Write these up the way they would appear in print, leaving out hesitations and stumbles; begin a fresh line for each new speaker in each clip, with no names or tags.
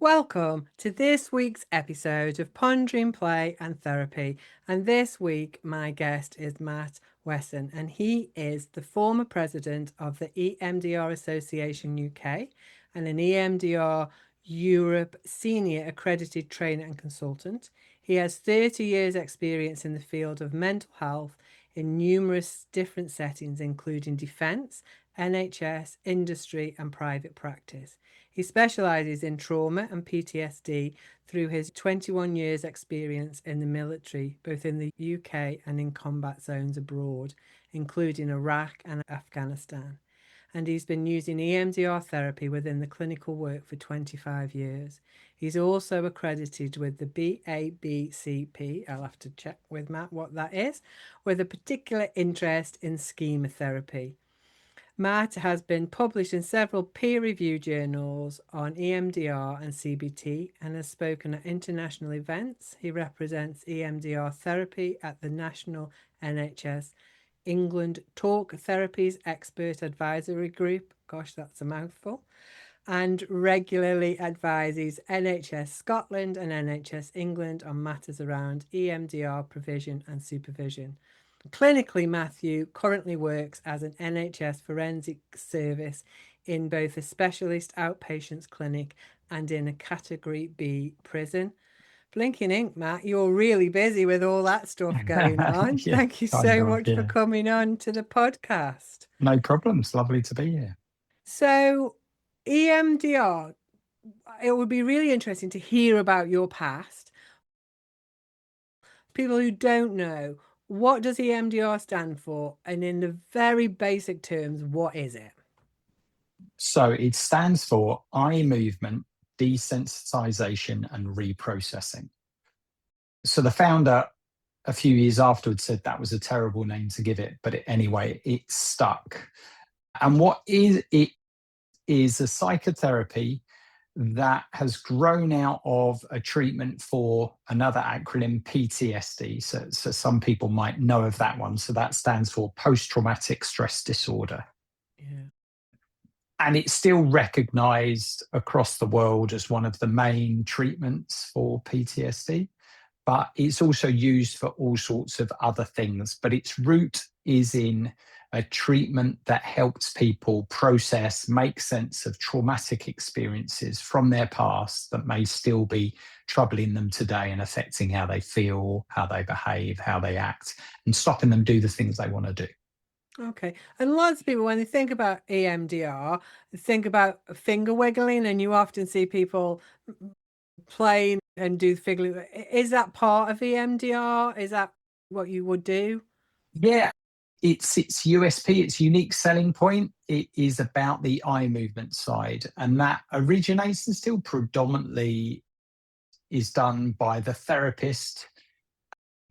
Welcome to this week's episode of Pondering Play and Therapy. And this week, my guest is Matt Wesson, and he is the former president of the EMDR Association UK and an EMDR Europe Senior Accredited Trainer and Consultant. He has 30 years' experience in the field of mental health in numerous different settings, including defence, NHS, industry, and private practice. He specialises in trauma and PTSD through his 21 years experience in the military, both in the UK and in combat zones abroad, including Iraq and Afghanistan. And he's been using EMDR therapy within the clinical work for 25 years. He's also accredited with the BABCP, I'll have to check with Matt what that is, with a particular interest in schema therapy. Matt has been published in several peer-reviewed journals on EMDR and CBT and has spoken at international events. He represents EMDR Therapy at the National NHS England Talk Therapies Expert Advisory Group. Gosh, that's a mouthful. And regularly advises NHS Scotland and NHS England on matters around EMDR provision and supervision. Clinically, Matthew currently works as an NHS forensic service in both a specialist outpatients clinic and in a Category B prison. Blinking ink, Matt, you're really busy with all that stuff going on.
Yeah,
Thank you so much for
yeah.
coming on to the podcast.
No problems. Lovely to be here.
So, EMDR, it would be really interesting to hear about your past. People who don't know, what does EMDR stand for? And in the very basic terms, what is it?
So it stands for eye movement, desensitization, and reprocessing. So the founder, a few years afterwards, said that was a terrible name to give it, but anyway, it stuck. And what is it is a psychotherapy that has grown out of a treatment for another acronym, PTSD. So some people might know of that one. So that stands for post-traumatic stress disorder.
Yeah.
And it's still recognized across the world as one of the main treatments for PTSD, but it's also used for all sorts of other things. But its root is in a treatment that helps people process, make sense of traumatic experiences from their past that may still be troubling them today and affecting how they feel, how they behave, how they act, and stopping them do the things they want to do.
Okay. And lots of people, when they think about EMDR, think about finger wiggling, and you often see people playing and do finger. Is that part of EMDR? Is that what you would do?
Yeah, it's USP, its unique selling point. It is about the eye movement side, and that originates and still predominantly is done by the therapist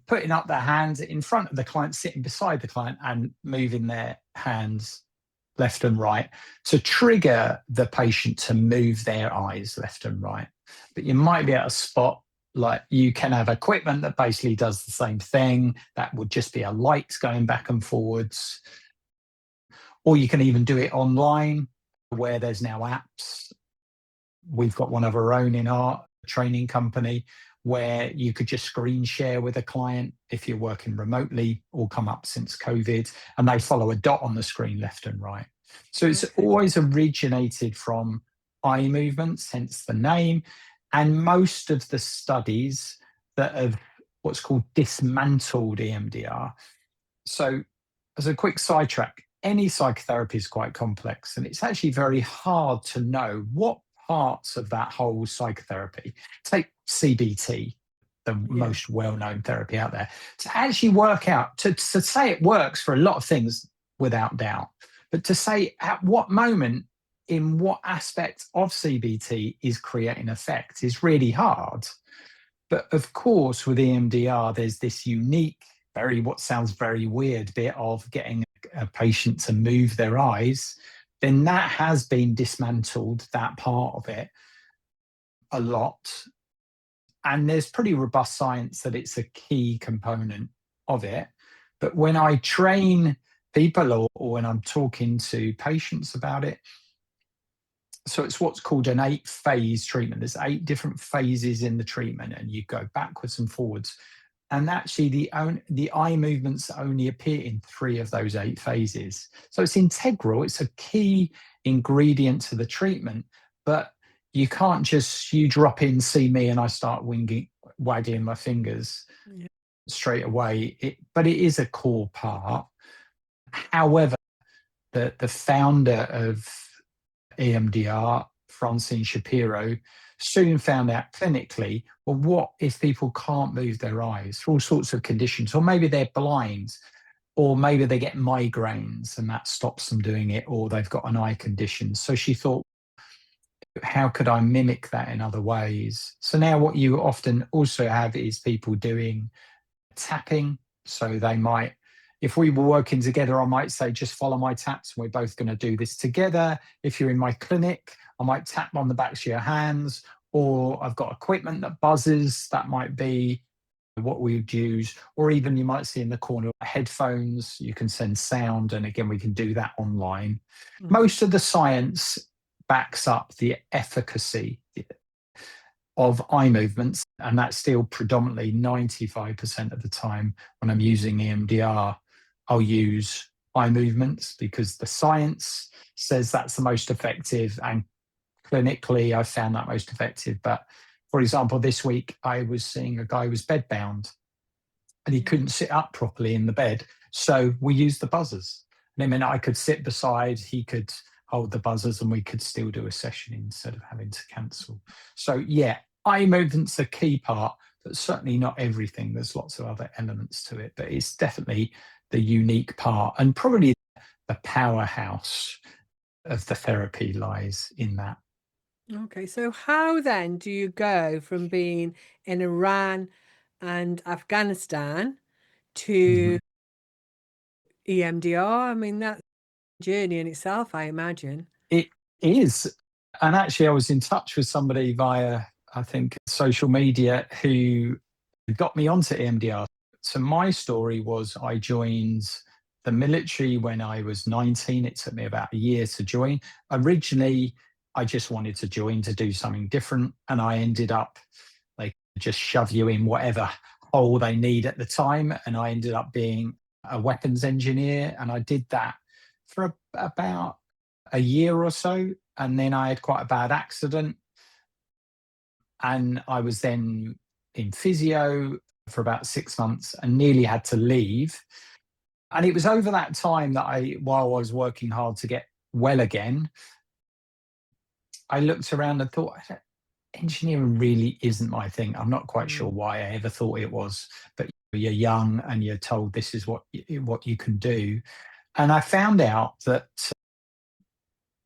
putting up their hands in front of the client, sitting beside the client, and moving their hands left and right to trigger the patient to move their eyes left and right. But you might be able to spot, like, you can have equipment that basically does the same thing. That would just be a light going back and forwards. Or you can even do it online, where there's now apps. We've got one of our own in our training company where you could just screen share with a client if you're working remotely, all come up since COVID, and they follow a dot on the screen left and right. So it's always originated from eye movements, hence the name. And most of the studies that have what's called dismantled EMDR. So as a quick sidetrack, any psychotherapy is quite complex, and it's actually very hard to know what parts of that whole psychotherapy, take CBT, the most well-known therapy out there, to actually work out, to say it works for a lot of things without doubt, but to say at what moment, in what aspect of CBT is creating effect is really hard. But of course, with EMDR, there's this unique, what sounds very weird bit of getting a patient to move their eyes. Then that has been dismantled, that part of it, a lot. And there's pretty robust science that it's a key component of it. But when I train people or when I'm talking to patients about it, So it's what's called an 8-phase treatment. There's 8 different phases in the treatment, and you go backwards and forwards. And actually, the eye movements only appear in 3 of those 8 phases. So it's integral. It's a key ingredient to the treatment. But you can't just, you drop in, see me, and I start waggling my fingers
Yeah.
straight away. But it is a core part. However, the founder of EMDR, Francine Shapiro, soon found out clinically, well, what if people can't move their eyes for all sorts of conditions? Or maybe they're blind, or maybe they get migraines and that stops them doing it, or they've got an eye condition. So she thought, how could I mimic that in other ways? So now what you often also have is people doing tapping. So they might, if we were working together, I might say, just follow my taps. And we're both going to do this together. If you're in my clinic, I might tap on the backs of your hands, or I've got equipment that buzzes. That might be what we would use. Or even you might see in the corner headphones, you can send sound. And again, we can do that online.
Mm.
Most of the science backs up the efficacy of eye movements, and that's still predominantly 95% of the time when I'm using EMDR, I'll use eye movements because the science says that's the most effective, and clinically I found that most effective. But for example, this week I was seeing a guy who was bedbound and he couldn't sit up properly in the bed, so we used the buzzers. And I mean, I could sit beside, he could hold the buzzers, and we could still do a session instead of having to cancel. So yeah, eye movement's a key part, but certainly not everything. There's lots of other elements to it, but it's definitely the unique part, and probably the powerhouse of the therapy lies in that.
Okay, so how then do you go from being in Iran and Afghanistan to
Mhm.
EMDR? I mean, that's a journey in itself, I imagine.
It is. And actually, I was in touch with somebody via, I think, social media who got me onto EMDR. So my story was I joined the military when I was 19. It took me about a year to join. Originally, I just wanted to join to do something different. And I ended up, they just shove you in whatever hole they need at the time. And I ended up being a weapons engineer. And I did that for about a year or so. And then I had quite a bad accident. And I was then in physio for about 6 months and nearly had to leave. And it was over that time that while I was working hard to get well again, I looked around and thought, engineering really isn't my thing. I'm not quite sure why I ever thought it was, but you're young and you're told this is what you can do. And I found out that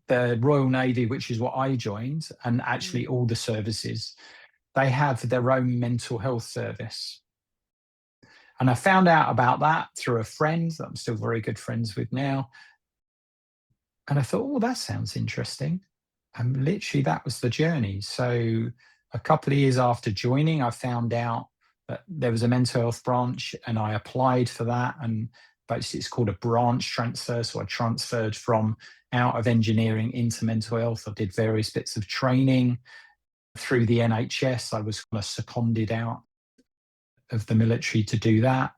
the Royal Navy, which is what I joined, and actually all the services, they have their own mental health service. And I found out about that through a friend that I'm still very good friends with now. And I thought, oh, that sounds interesting. And literally, that was the journey. So, a couple of years after joining, I found out that there was a mental health branch, and I applied for that. And basically, it's called a branch transfer. So, I transferred from out of engineering into mental health. I did various bits of training through the NHS. I was kind of seconded out of the military to do that.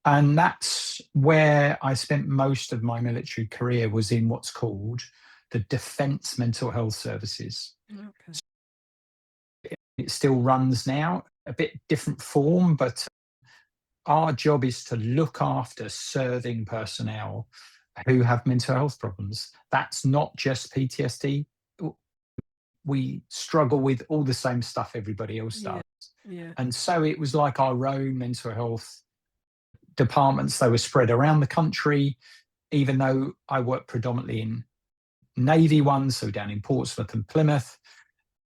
And that's where I spent most of my military career, was in what's called the Defence Mental Health Services.
Okay.
It still runs now, a bit different form, but our job is to look after serving personnel who have mental health problems. That's not just PTSD. We struggle with all the same stuff everybody else
Yeah.
does.
Yeah.
And so it was like our own mental health departments. They were spread around the country, even though I worked predominantly in Navy ones, so down in Portsmouth and Plymouth.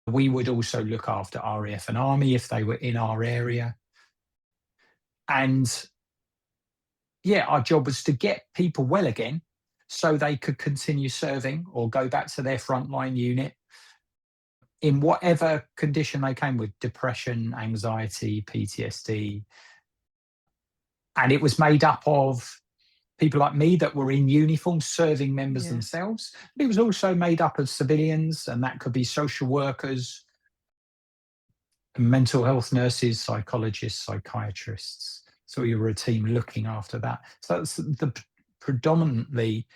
We would also look after RAF and Army if they were in our area. And yeah, our job was to get people well again so they could continue serving or go back to their frontline unit in whatever condition they came with: depression, anxiety, PTSD. And it was made up of people like me that were in uniform serving members
Yeah.
themselves. But it was also made up of civilians, and that could be social workers, mental health nurses, psychologists, psychiatrists. So you were a team looking after that. So that's the predominantly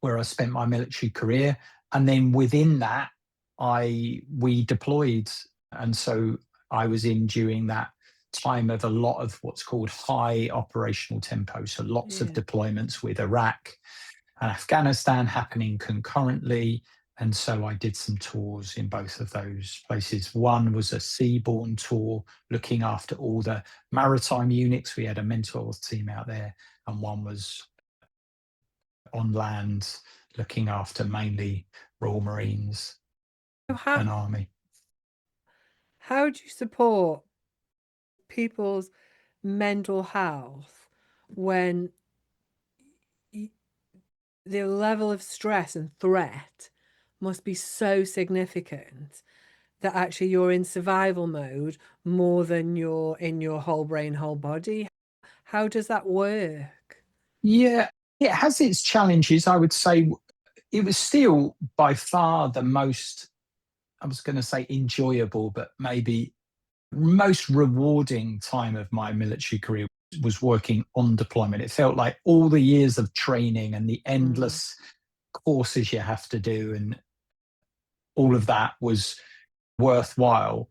where I spent my military career. And then within that, we deployed. And so I was in during that time of a lot of what's called high operational tempo. So lots of
Yeah.
deployments with Iraq and Afghanistan happening concurrently. And so I did some tours in both of those places. One was a seaborne tour looking after all the maritime units. We had a mental health team out there, and one was on land looking after mainly Royal Marines
So
and Army.
how do you support people's mental health when the level of stress and threat must be so significant that actually you're in survival mode more than you're in your whole brain, whole body? How does that work?
Yeah, it has its challenges. I would say it was still by far the most, I was going to say enjoyable, but maybe most rewarding time of my military career was working on deployment. It felt like all the years of training and the
Mm.
endless courses you have to do and all of that was worthwhile.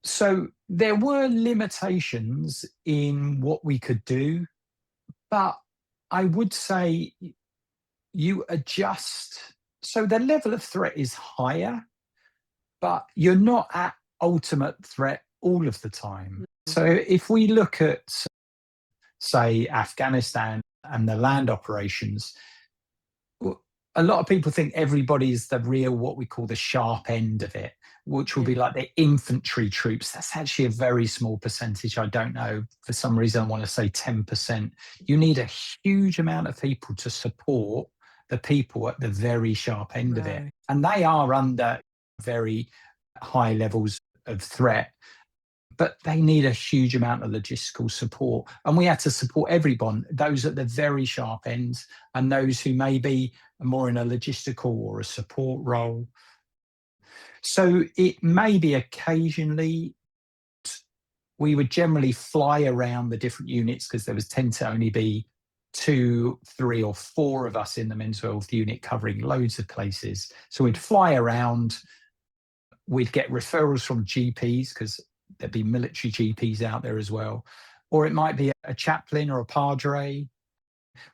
So there were limitations in what we could do, but I would say you adjust. So the level of threat is higher, but you're not at ultimate threat all of the time.
Mm.
So if we look at, say, Afghanistan and the land operations, a lot of people think everybody's the real, what we call the sharp end of it, which will
Yeah.
be like the infantry troops. That's actually a very small percentage. I don't know. For some reason, I want to say 10%. You need a huge amount of people to support the people at the very sharp end of it.
Right.
And they are under very high levels of threat, but they need a huge amount of logistical support. And we had to support everyone, those at the very sharp ends and those who may be more in a logistical or a support role. So it may be occasionally we would generally fly around the different units because there was tend to only be 2, 3, or 4 of us in the mental health unit covering loads of places. So we'd fly around, we'd get referrals from GPs because there'd be military GPs out there as well. Or it might be a chaplain or a padre.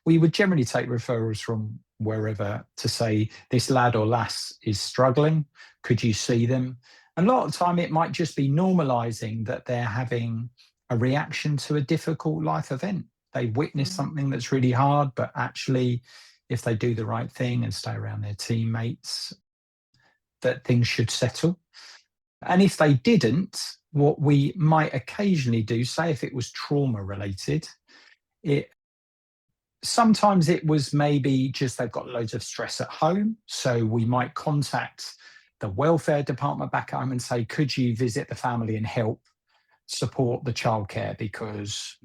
We would generally take referrals from wherever to say, this lad or lass is struggling. Could you see them? And a lot of the time, it might just be normalizing that they're having a reaction to a difficult life event. They witness
Mm.
something that's really hard, but actually, if they do the right thing and stay around their teammates, that things should settle. And if they didn't, what we might occasionally do, say if it was trauma related, it sometimes it was maybe just they've got loads of stress at home. So we might contact the welfare department back home and say, could you visit the family and help support the childcare because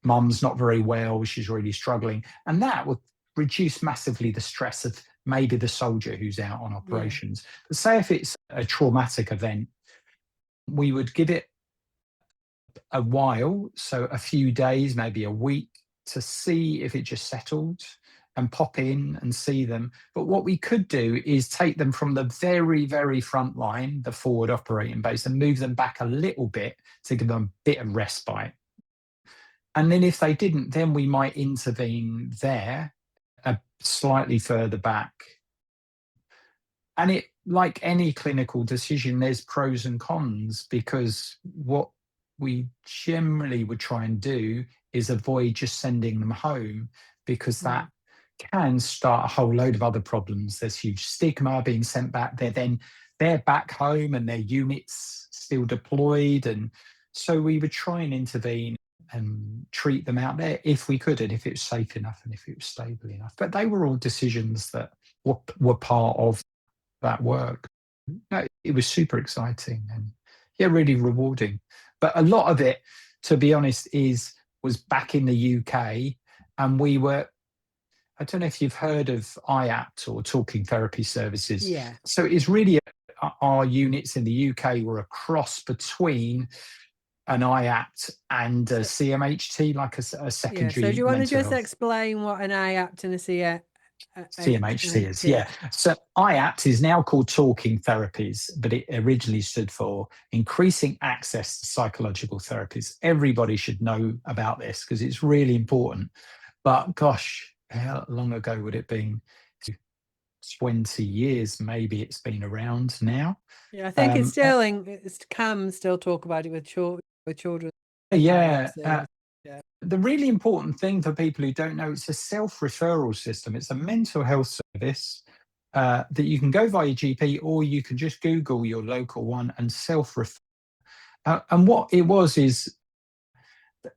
mum's not very well, she's really struggling. And that would reduce massively the stress of maybe the soldier who's out on
Yeah.
operations. But say if it's a traumatic event, we would give it a while, so a few days, maybe a week, to see if it just settled and pop in and see them. But what we could do is take them from the very, very front line, the forward operating base, and move them back a little bit to give them a bit of respite. And then if they didn't, then we might intervene there, slightly further back. And it, like any clinical decision, there's pros and cons because what we generally would try and do is avoid just sending them home because that
Mm.
can start a whole load of other problems. There's huge stigma being sent back. They're back home and their units still deployed. And so we would try and intervene and treat them out there if we could and if it was safe enough and if it was stable enough. But they were all decisions that were part of that work. No, it was super exciting and yeah, really rewarding. But a lot of it, to be honest, is was back in the UK, and we were, I don't know if you've heard of IAPT or Talking Therapy Services.
Yeah.
So it's really our units in the UK were a cross between an IAPT and a
So,
CMHT, like a
yeah. So do
secondary
you want to
mental
just
health.
explain what an IAPT and a
CMHT is,
CMHT?
yeah. So IAPT is now called Talking Therapies, but it originally stood for Increasing Access to Psychological Therapies. Everybody should know about this because it's really important. But gosh, how long ago would it been? 20 years, maybe it's been around now.
Yeah, I think it's
Uh,
still it's CAM still talk about it with children
yeah,
service. Yeah.
the really important thing for people who don't know, it's a self-referral system. It's a mental health service that you can go via your GP, or you can just Google your local one and self-refer. And what it was is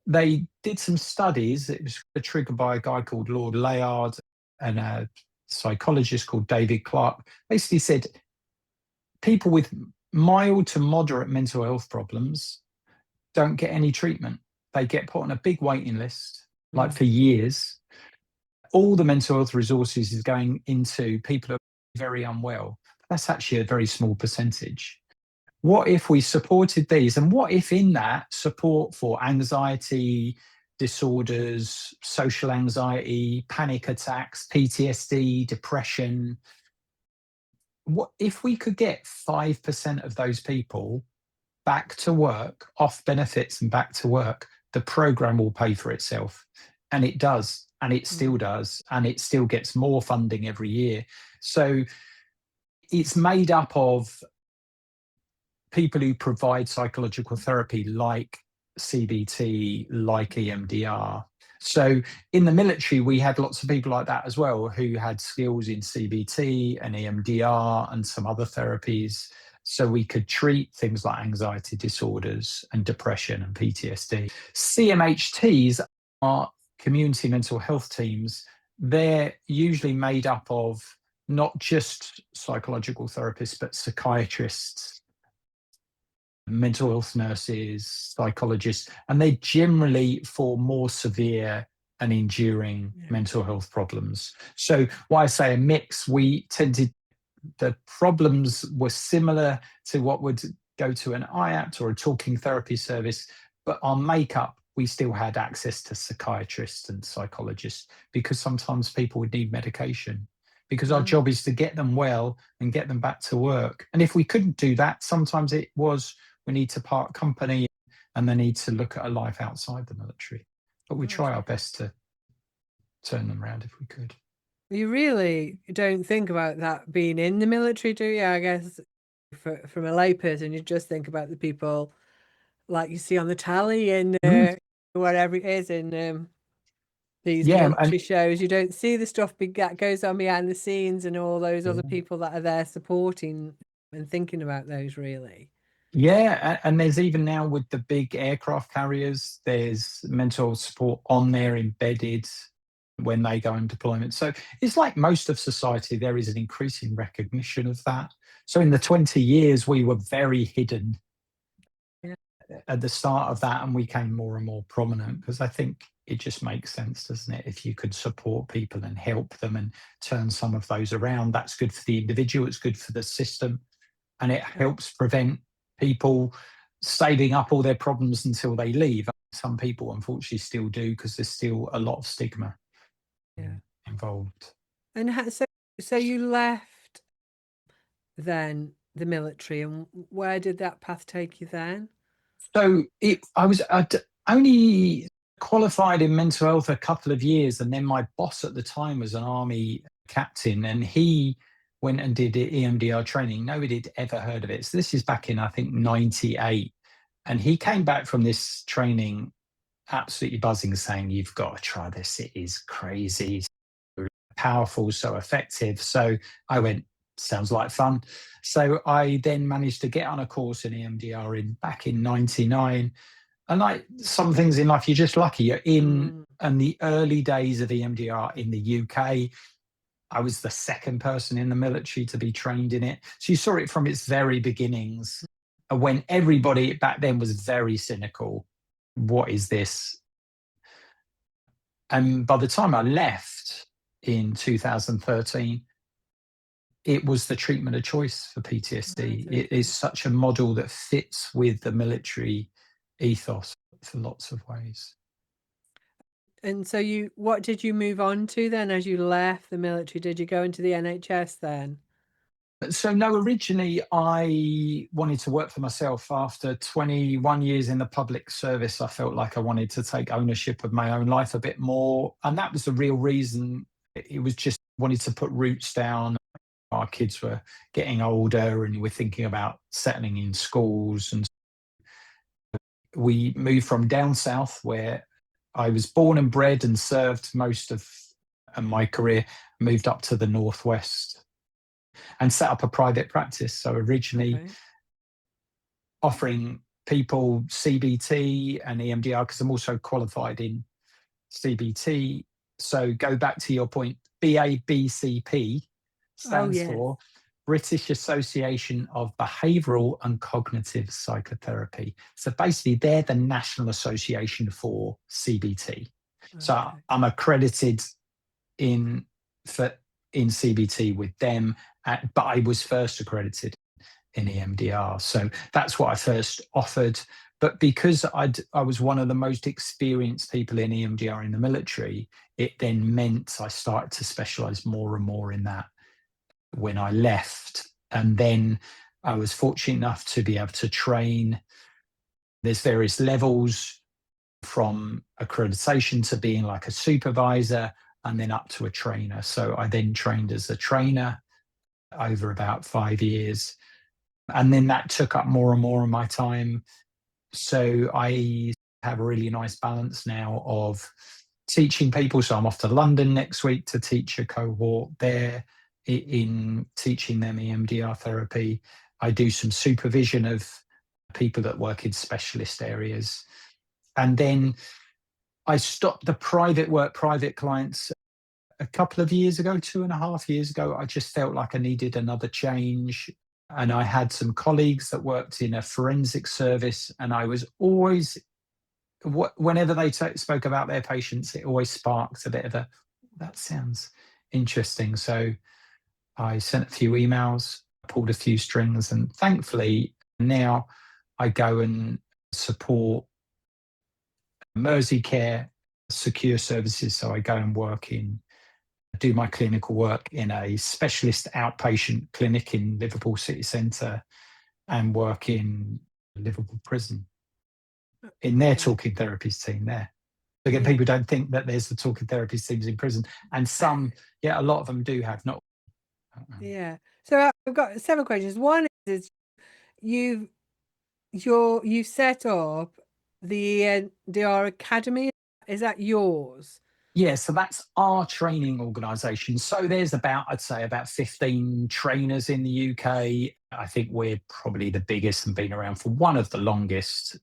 they did some studies. It was triggered by a guy called Lord Layard and a psychologist called David Clark. Basically said people with mild to moderate mental health problems don't get any treatment. They get put on a big waiting list, like for years. All the mental health resources is going into people who are very unwell. That's actually a very small percentage. What if we supported these? And what if in that support for anxiety disorders, social anxiety, panic attacks, PTSD, depression, what if we could get 5% of those people back to work, off benefits and back to work, the program will pay for itself. And it does, and it still does, and it still gets more funding every year. So it's made up of people who provide psychological therapy like CBT, like EMDR. So in the military, we had lots of people like that as well who had skills in CBT and EMDR and some other therapies. So we could treat things like anxiety disorders and depression and PTSD. CMHTs are community mental health teams. They're usually made up of not just psychological therapists, but psychiatrists, mental health nurses, psychologists, and they generally for more severe and enduring mental health problems. So why I say a mix, we tended, the problems were similar to what would go to an IAPT or a talking therapy service, but our makeup, we still had access to psychiatrists and psychologists because sometimes people would need medication, because our job is to get them well and get them back to work. And if we couldn't do that, sometimes it was we need to part company and they need to look at a life outside the military. But we try our best to turn them around if we could.
You really don't think about that being in the military, do you? I guess from a layperson, you just think about the people like you see on the tally and whatever it is in these
Yeah, and
military shows. You don't see the stuff that goes on behind the scenes and all those other people that are there supporting and thinking about those, really.
yeah, and there's even now with the big aircraft carriers, there's mental support on there embedded when they go on deployment. So it's like most of society, there is an increasing recognition of that. So in the 20 years, we were very hidden
Yeah.
at the start of that, and we became more and more prominent because I think it just makes sense, doesn't it? If you could support people and help them and turn some of those around, that's good for the individual, it's good for the system, and it helps prevent people saving up all their problems until they leave. Some people unfortunately still do because there's still a lot of stigma involved.
And so you left then the military, and where did that path take you then?
So I'd only qualified in mental health a couple of years, and then my boss at the time was an army captain, and he went and did EMDR training. Nobody had ever heard of it. So this is back in, I think, 98. And he came back from this training absolutely buzzing, saying, "You've got to try this. It is crazy, so powerful, so effective." So I went, sounds like fun. So I then managed to get on a course in EMDR back in 99. And like some things in life, you're just lucky. You're in the early days of EMDR in the UK. I was the second person in the military to be trained in it. So you saw it from its very beginnings, when everybody back then was very cynical. What is this? And by the time I left in 2013, it was the treatment of choice for PTSD.
Right,
It is
okay.
such a model that fits with the military ethos for lots of ways.
And so what did you move on to then as you left the military? Did you go into the NHS then?
So no, originally I wanted to work for myself. After 21 years in the public service, I felt like I wanted to take ownership of my own life a bit more. And that was the real reason. It was just wanted to put roots down. Our kids were getting older and we're thinking about settling in schools. And we moved from down south, where I was born and bred and served most of my career, moved up to the northwest and set up a private practice. So originally
Okay.
offering people CBT and EMDR, because I'm also qualified in CBT. So go back to your point, BABCP
Oh,
stands
yes.
for British Association of Behavioural and Cognitive Psychotherapy. So basically, they're the national association for CBT. So
Okay.
I'm accredited in for in CBT with them, but I was first accredited in EMDR. So that's what I first offered. But because I was one of the most experienced people in EMDR in the military, it then meant I started to specialize more and more in that when I left. And then I was fortunate enough to be able to train. There's various levels from accreditation to being like a supervisor and then up to a trainer. So I then trained as a trainer over about 5 years. And then that took up more and more of my time. So I have a really nice balance now of teaching people. So I'm off to London next week to teach a cohort there in teaching them EMDR therapy. I do some supervision of people that work in specialist areas. And then I stopped the private work, private clients a couple of years ago, 2.5 years ago. I just felt like I needed another change. And I had some colleagues that worked in a forensic service, and I was always, whenever they spoke about their patients, it always sparked a bit of a, that sounds interesting. So I sent a few emails, pulled a few strings, and thankfully now I go and support Mersey Care secure services. So I go and do my clinical work in a specialist outpatient clinic in Liverpool City Centre and work in Liverpool Prison in their
Okay.
talking therapies team there. Again,
Yeah.
people don't think that there's the talking therapies teams in prison, and some, yeah, a lot of them do have. Not.
Yeah. So I've got several questions. One is you've you set up the EMDR Academy. Is that yours?
Yeah, so that's our training organisation. So there's about, I'd say, about 15 trainers in the UK. I think we're probably the biggest and been around for one of the longest.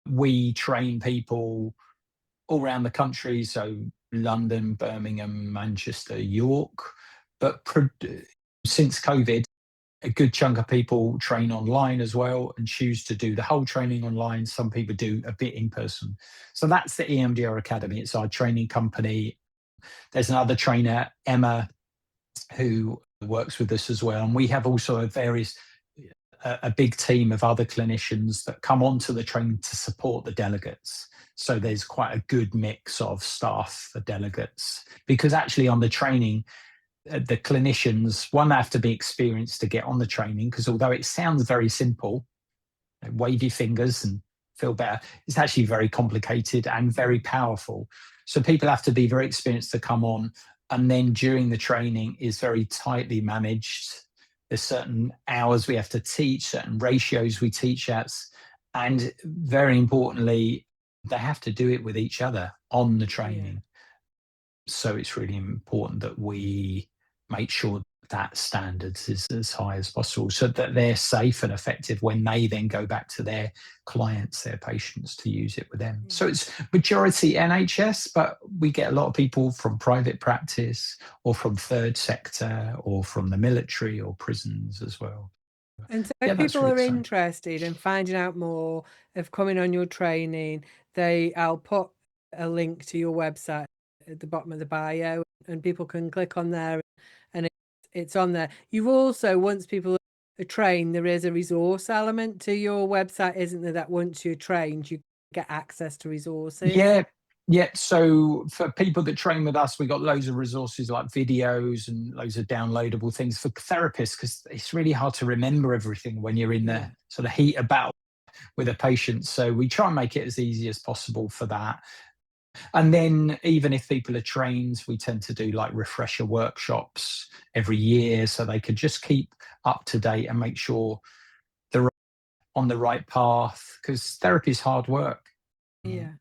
We train people all around the country, so London, Birmingham, Manchester, York. But since COVID, a good chunk of people train online as well and choose to do the whole training online. Some people do a bit in person. So that's the EMDR Academy. It's our training company. There's another trainer, Emma, who works with us as well. And we have also a big team of other clinicians that come onto the training to support the delegates. So there's quite a good mix of staff for delegates, because actually on the training, the clinicians, one, have to be experienced to get on the training, because although it sounds very simple, wave your fingers and feel better, it's actually very complicated and very powerful. So people have to be very experienced to come on. And then during the training is very tightly managed. There's certain hours we have to teach, certain ratios we teach at. And very importantly, they have to do it with each other on the
Yeah.
training. So it's really important that we make sure that standards is as high as possible so that they're safe and effective when they then go back to their clients, their patients, to use it with them.
Yeah.
So it's majority NHS, but we get a lot of people from private practice or from third sector or from the military or prisons as well.
And so
Yeah,
if
that's
people
really
are
exciting.
interested in finding out more, of coming on your training, I'll put a link to your website at the bottom of the bio, and people can click on there, and it's on there. You've also, once people are trained, there is a resource element to your website, isn't there? That once you're trained, you get access to resources.
Yeah, yeah. So for people that train with us, we got loads of resources like videos and loads of downloadable things for therapists, because it's really hard to remember everything when you're in the
Yeah.
sort of heat of battle with a patient. So we try and make it as easy as possible for that. And then even if people are trained, we tend to do like refresher workshops every year so they could just keep up to date and make sure they're on the right path, because therapy is hard work.
Yeah.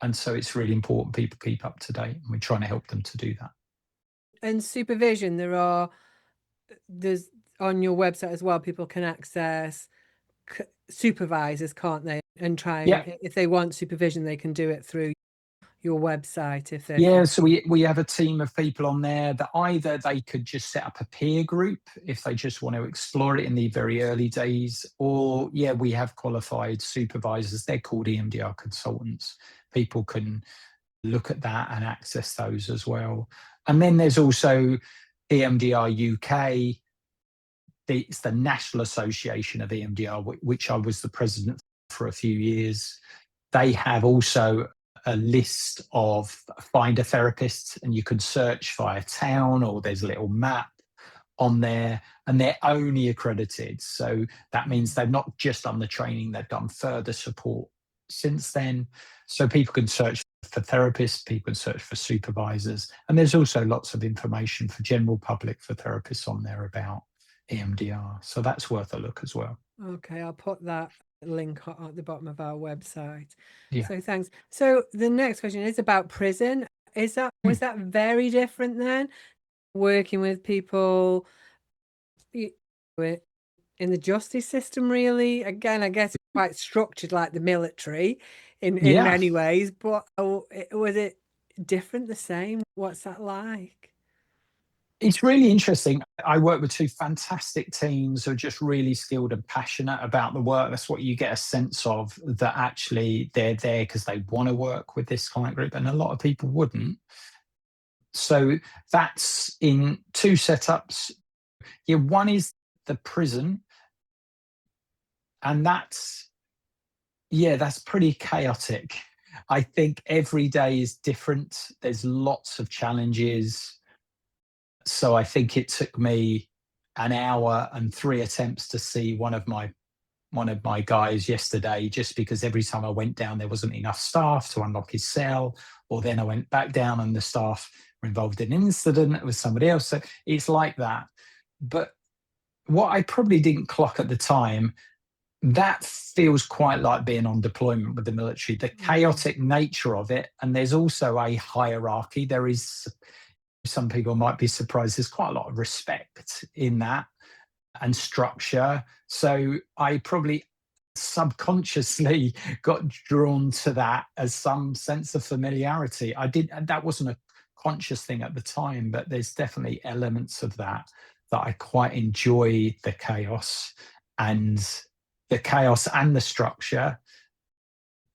And so it's really important people keep up to date, and we're trying to help them to do that.
And supervision, there's on your website as well, people can access supervisors, can't they? And try,
Yeah.
if they want supervision, they can do it through your website if they're
Yeah, so we have a team of people on there that either they could just set up a peer group if they just want to explore it in the very early days, or yeah, we have qualified supervisors. They're called EMDR consultants. People can look at that and access those as well. And then there's also EMDR UK. It's the National Association of EMDR, which I was the president for a few years. They have also a list of finder therapists, and you can search via town, or there's a little map on there, and they're only accredited. So that means they've not just done the training, they've done further support since then. So people can search for therapists, people can search for supervisors, and there's also lots of information for general public, for therapists on there about EMDR. So that's worth a look as well.
Okay, I'll put that link at the bottom of our website.
Yeah.
So thanks. So the next question is about prison. Was that very different then? Working with people in the justice system, really? Again, I guess it's quite structured like the military in
Yeah.
many ways, but was it different, the same? What's that like?
It's really interesting. I work with two fantastic teams who are just really skilled and passionate about the work. That's what you get a sense of, that actually they're there because they want to work with this client group, and a lot of people wouldn't. So that's in two setups. Yeah, one is the prison, and that's pretty chaotic. I think every day is different. There's lots of challenges. So I think it took me an hour and 3 attempts to see one of my guys yesterday, just because every time I went down, there wasn't enough staff to unlock his cell, or then I went back down and the staff were involved in an incident with somebody else. So it's like that. But what I probably didn't clock at the time, that feels quite like being on deployment with the military, the chaotic nature of it. And there's also a hierarchy. There is, some people might be surprised, there's quite a lot of respect in that and structure. So I probably subconsciously got drawn to that as some sense of familiarity. That wasn't a conscious thing at the time, but there's definitely elements of that I quite enjoy, the chaos and the structure.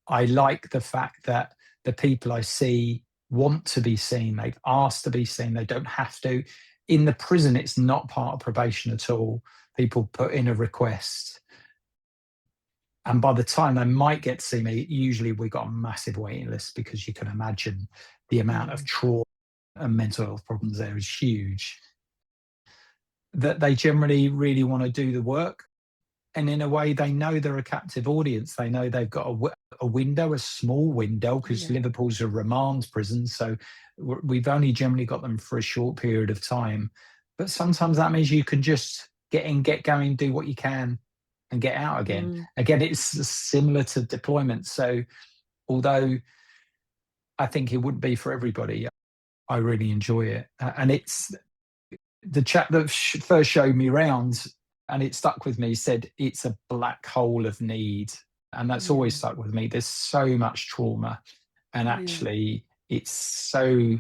I like the fact that the people I see want to be seen. They've asked to be seen. They don't have to. In the prison, it's not part of probation at all. People put in a request, and by the time they might get to see me, usually we've got a massive waiting list, because you can imagine the amount of trauma and mental health problems there is huge. That they generally really want to do the work. And in a way, they know they're a captive audience. They know they've got a window, a small window, because Liverpool's a remand prison. So we've only generally got them for a short period of time. But sometimes that means you can just get in, get going, do what you can, and get out again. Again, it's similar to deployment. So although I think it wouldn't be for everybody, I really enjoy it. And it's the chap that first showed me around, and it stuck with me, said it's a black hole of need. And that's always stuck with me. There's so much trauma. And actually, it's so,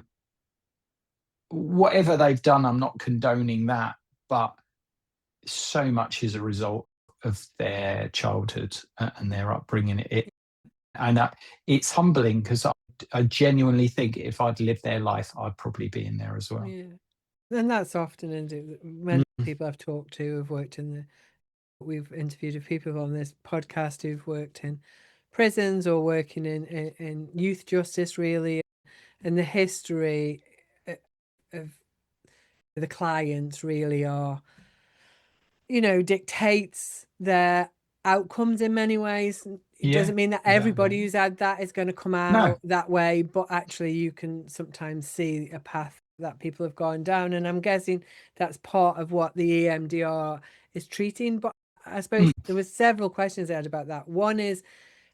whatever they've done, I'm not condoning that, but so much is a result of their childhood and their upbringing. And it's humbling, because I I genuinely think if I'd lived their life, I'd probably be in there as well.
Yeah. And that's often, and many people I've talked to have worked in the, we've interviewed a few people on this podcast who've worked in prisons or working in youth justice, really, and the history of the clients really are, dictates their outcomes in many ways. It
Yeah,
doesn't mean that
exactly.
everybody who's had that is going to come
No.
out that way, but actually you can sometimes see a path that people have gone down. And I'm guessing that's part of what the EMDR is treating. But I suppose there was several questions I had about that. One is,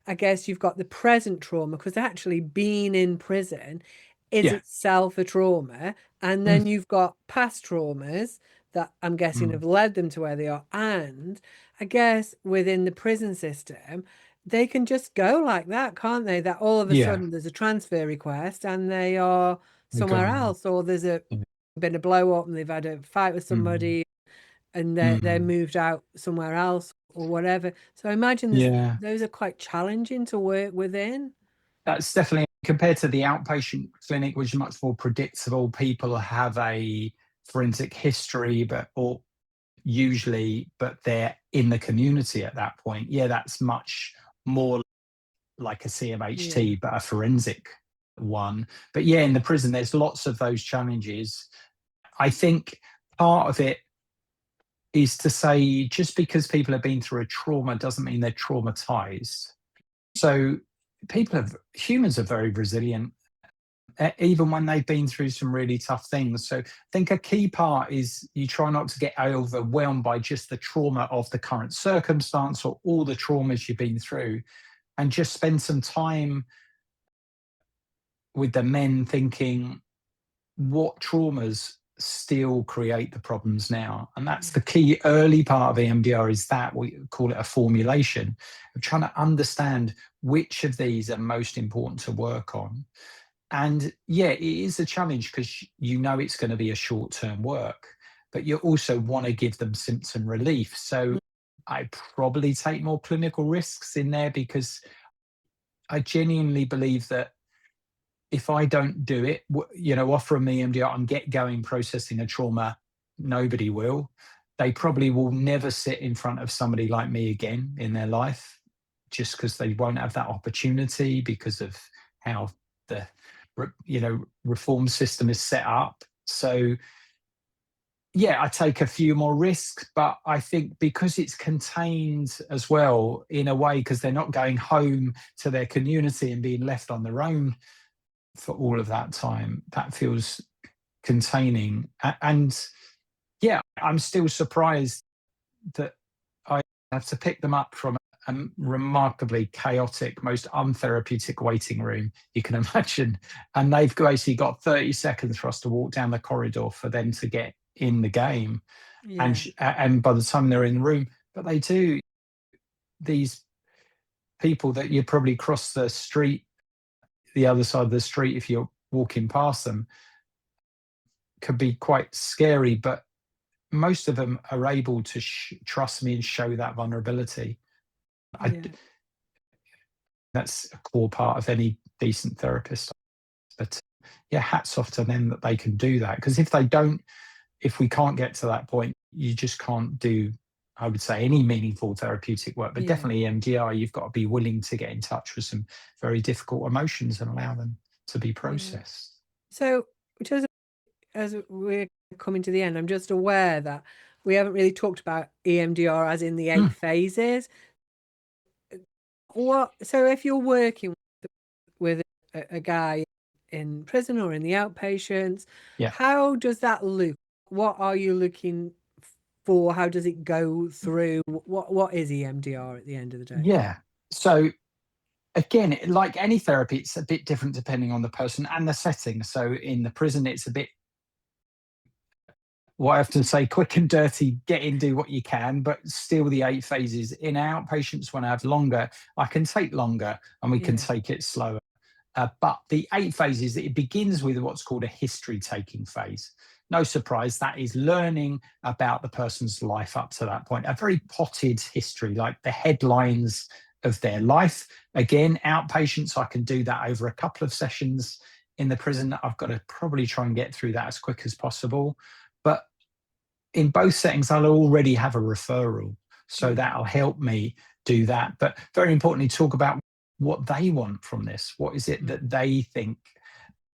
I guess you've got the present trauma, because actually being in prison is
Yeah.
itself a trauma. And then you've got past traumas that I'm guessing have led them to where they are. And I guess within the prison system, they can just go like that, can't they? That all of a
Yeah.
sudden there's a transfer request and they are
They're
somewhere
gone.
else, or there's been a blow up and they've had a fight with somebody and they're moved out somewhere else or whatever. So I imagine those are quite challenging to work within.
That's definitely, compared to the outpatient clinic, which is much more predictable. People have a forensic history, but they're in the community at that point. Yeah, that's much more like a CMHT, but a forensic one. But yeah, in the prison, there's lots of those challenges. I think part of it is to say, just because people have been through a trauma doesn't mean they're traumatized. So humans are very resilient, even when they've been through some really tough things. So I think a key part is you try not to get overwhelmed by just the trauma of the current circumstance or all the traumas you've been through, and just spend some time with the men thinking, what traumas still create the problems now? And that's the key early part of EMDR, is that we call it a formulation of trying to understand which of these are most important to work on. And yeah, it is a challenge because it's going to be a short-term work, but you also want to give them symptom relief. So I probably take more clinical risks in there, because I genuinely believe that if I don't do it, offer them EMDR and get going processing a trauma, nobody will. They probably will never sit in front of somebody like me again in their life, just because they won't have that opportunity because of how the reform system is set up. So yeah, I take a few more risks, but I think because it's contained as well in a way, because they're not going home to their community and being left on their own for all of that time, that feels containing. And yeah, I'm still surprised that I have to pick them up from a remarkably chaotic, most untherapeutic waiting room you can imagine. And they've basically got 30 seconds for us to walk down the corridor for them to get in the game.
Yeah.
And by the time they're in the room, but they do, these people that you probably cross the street, the other side of the street, if you're walking past them, could be quite scary, but most of them are able to trust me and show that vulnerability. That's a core part of any decent therapist. But yeah, hats off to them that they can do that. Because if we can't get to that point, you just can't do, I would say, any meaningful therapeutic work. But definitely EMDR, you've got to be willing to get in touch with some very difficult emotions and allow them to be processed.
So just as we're coming to the end, I'm just aware that we haven't really talked about EMDR as in the 8 phases. So if you're working with a guy in prison or in the outpatients, how does that look? What are you looking for? How does it go through? What is EMDR at the end of the day?
Yeah. So again, like any therapy, it's a bit different depending on the person and the setting. So in the prison, it's a bit, what I have to say, quick and dirty, get in, do what you can, but still the 8 phases. In outpatients, when I have longer, I can take longer and we can take it slower. But the 8 phases, it begins with what's called a history taking phase. No surprise, that is learning about the person's life up to that point. A very potted history, like the headlines of their life. Again, outpatients, I can do that over a couple of sessions. In the prison, I've got to probably try and get through that as quick as possible. But in both settings, I'll already have a referral. So
Yeah.
that'll help me do that. But very importantly, talk about what they want from this. What is it
Mm.
that they think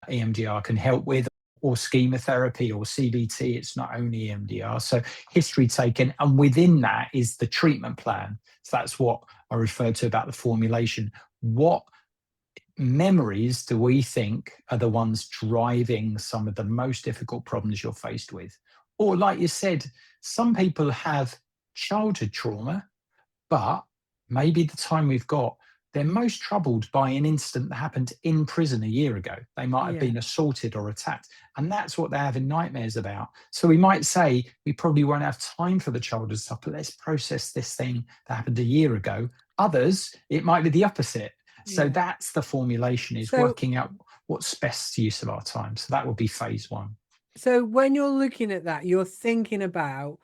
EMDR can help with, or schema therapy or CBT? It's not only EMDR. So history taken, and within that is the treatment plan. So that's what I referred to about the formulation. What memories do we think are the ones driving some of the most difficult problems you're faced with? Or, like you said, some people have childhood trauma, but maybe the time we've got, they're most troubled by an incident that happened in prison a year ago. They might have
Yeah.
been assaulted or attacked, and that's what they're having nightmares about. So we might say, we probably won't have time for the childhood stuff, but let's process this thing that happened a year ago. Others, it might be the opposite. So
Yeah.
that's the formulation, is
So
working out what's best use of our time. So that would be phase one.
so when you're looking at that, you're thinking about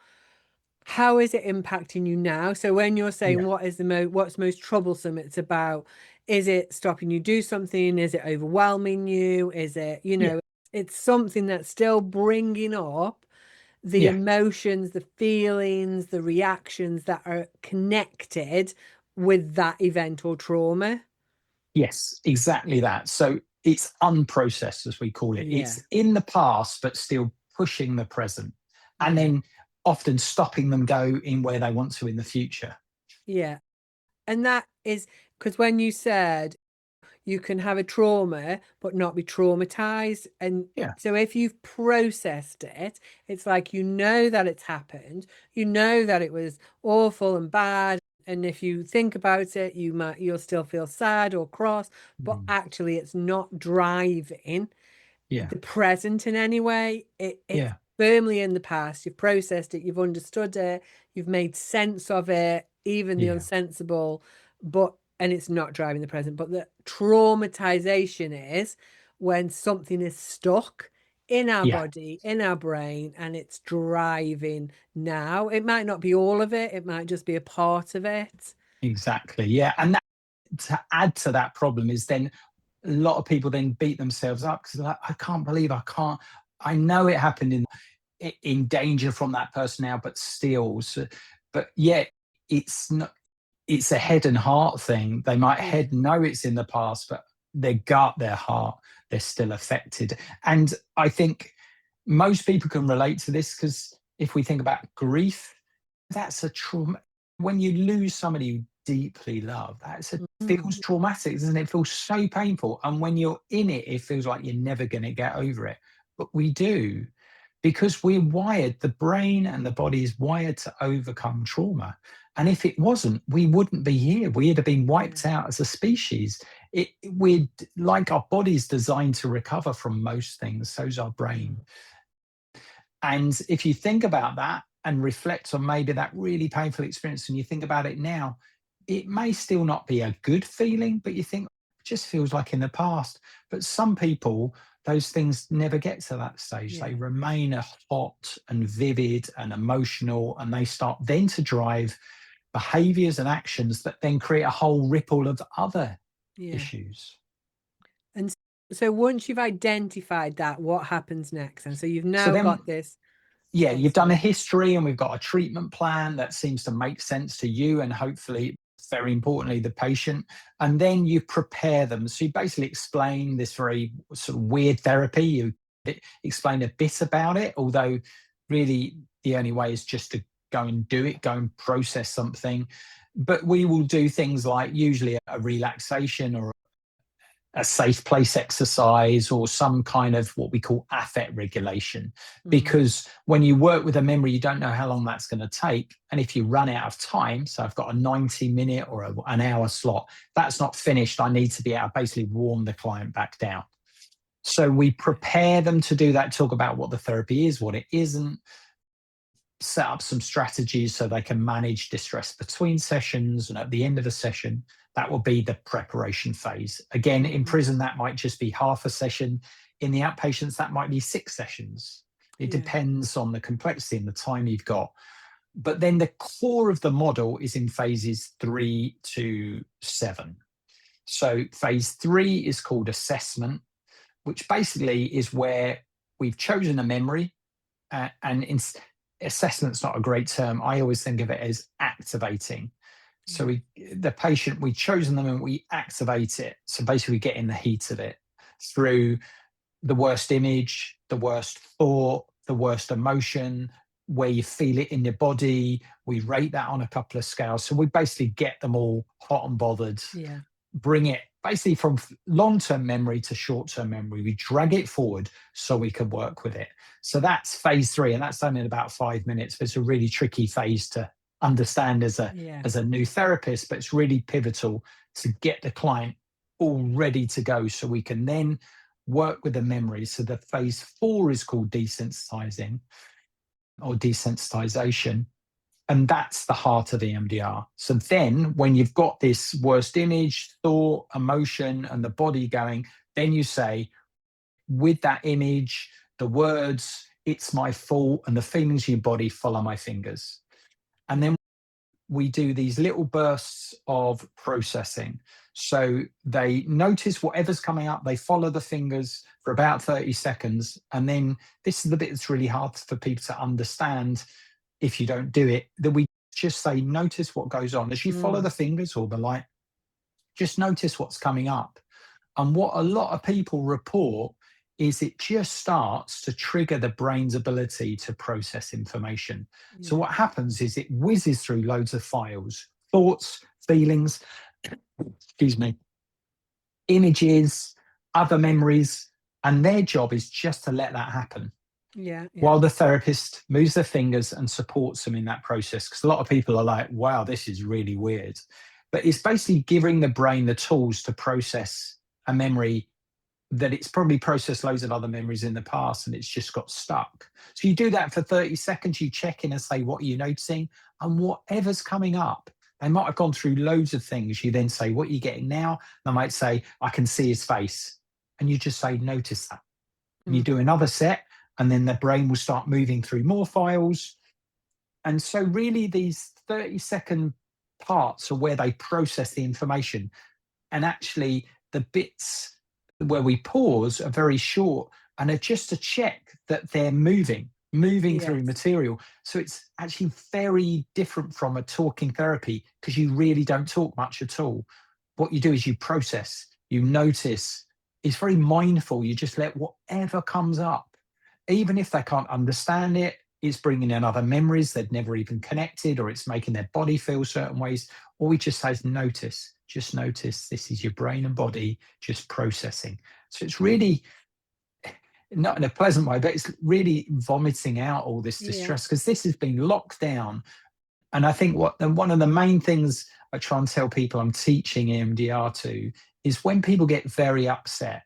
how is it impacting you now? So when you're saying
Yeah,
what is what's most troublesome, it's about, is it stopping you do something? Is it overwhelming you? Is it,
yeah,
it's something that's still bringing up the
yeah.
emotions, the feelings, the reactions that are connected with that event or trauma.
Yes, exactly that. So it's unprocessed, as we call it.
Yeah.
It's in the past, but still pushing the present, and
Yeah.
then often stopping them go in where they want to in the future.
Yeah. And that is because when you said you can have a trauma but not be traumatized. And
Yeah.
so if you've processed it, it's like that it's happened, that it was awful and bad. And if you think about it, you'll still feel sad or cross, but
Mm.
actually it's not driving
Yeah.
the present in any way. It's
Yeah.
firmly in the past. You've processed it, you've understood it, you've made sense of it, even the
Yeah.
unsensible, and it's not driving the present. But the traumatization is when something is stuck in our
Yeah.
body, in our brain, and it's driving now. It might not be all of it, it might just be a part of it.
Exactly. Yeah. And that, to add to that problem, is then a lot of people then beat themselves up because they're like, I can't believe I can't. I know it happened in danger from that person now, but still. So, but yet it's not. It's a head and heart thing. They might
Yeah.
head know it's in the past, but their gut, their heart, they're still affected. And I think most people can relate to this, because if we think about grief, that's a trauma. When you lose somebody you deeply love,
Mm.
feels traumatic, doesn't it? It feels so painful. And when you're in it, it feels like you're never going to get over it. But we do, because we're wired, the brain and the body is wired to overcome trauma. And if it wasn't, we wouldn't be here. We'd have been
Yeah.
wiped out as a species. We're like, our body's designed to recover from most things, so's our brain.
Mm.
And if you think about that and reflect on maybe that really painful experience, and you think about it now, it may still not be a good feeling, but you think it just feels like in the past. But some people, those things never get to that stage. They
Yeah.
remain hot and vivid and emotional, and they start then to drive behaviors and actions that then create a whole ripple of other
Yeah.
issues.
And so once you've identified that, what happens next? And so you've
So
now
then,
got this.
yeah,
Oh,
you've done a
sorry.
history, and we've got a treatment plan that seems to make sense to you, and hopefully, very importantly, the patient. And then you prepare them. So you basically explain this very sort of weird therapy. You explain a bit about it, although really the only way is just to go and do it, go and process something. But we will do things like usually a relaxation or a safe place exercise, or some kind of what we call affect regulation.
Mm.
Because when you work with a memory, you don't know how long that's going to take. And if you run out of time, so I've got a 90-minute or an hour slot, that's not finished. I need to be able to basically warm the client back down. So we prepare them to do that, talk about what the therapy is, what it isn't, set up some strategies so they can manage distress between sessions. And at the end of the session, that will be the preparation phase. Again, in
Mm-hmm.
prison, that might just be half a session. In the outpatients, that might be 6 sessions. It
Yeah.
depends on the complexity and the time you've got. But then the core of the model is in phases 3 to 7. So phase 3 is called assessment, which basically is where we've chosen a memory, and assessment's not a great term. I always think of it as activating. So the patient, we've chosen them and we activate it. So basically we get in the heat of it through the worst image, the worst thought, the worst emotion, where you feel it in your body. We rate that on a couple of scales. So we basically get them all hot and bothered, bring it basically from long-term memory to short-term memory. We drag it forward so we can work with it. So that's phase 3, and that's done in about 5 minutes. But it's a really tricky phase to understand as a new therapist, but it's really pivotal to get the client all ready to go so we can then work with the memory. So the phase 4 is called desensitizing or desensitization. And that's the heart of EMDR. So then when you've got this worst image, thought, emotion, and the body going, then you say, with that image, the words, it's my fault, and the feelings in your body, follow my fingers. And then we do these little bursts of processing. So they notice whatever's coming up, they follow the fingers for about 30 seconds. And then this is the bit that's really hard for people to understand if you don't do it, that we just say, notice what goes on. As you follow the fingers or the light, just notice what's coming up. And what a lot of people report is it just starts to trigger the brain's ability to process information. So what happens is it whizzes through loads of files, thoughts, feelings, excuse me, images, other memories, and their job is just to let that happen. While the therapist moves their fingers and supports them in that process. Because a lot of people are like, wow, this is really weird. But it's basically giving the brain the tools to process a memory that it's probably processed loads of other memories in the past and it's just got stuck. So you do that for 30 seconds, you check in and say, what are you noticing? And whatever's coming up, they might have gone through loads of things. You then say, what are you getting now? They might say, I can see his face. And you just say, notice that. And you do another set, and then the brain will start moving through more files. And so really these 30-second parts are where they process the information. And actually the bits where we pause are very short and are just to check that they're moving through material. So it's actually very different from a talking therapy because you really don't talk much at all. What you do is you process, you notice. It's very mindful. You just let whatever comes up. Even if they can't understand it, it's bringing in other memories they'd never even connected, or it's making their body feel certain ways. All we just say is notice, just notice. This is your brain and body just processing. So it's really not in a pleasant way, but it's really vomiting out all this distress because this has been locked down. And I think one of the main things I try and tell people I'm teaching EMDR to is when people get very upset.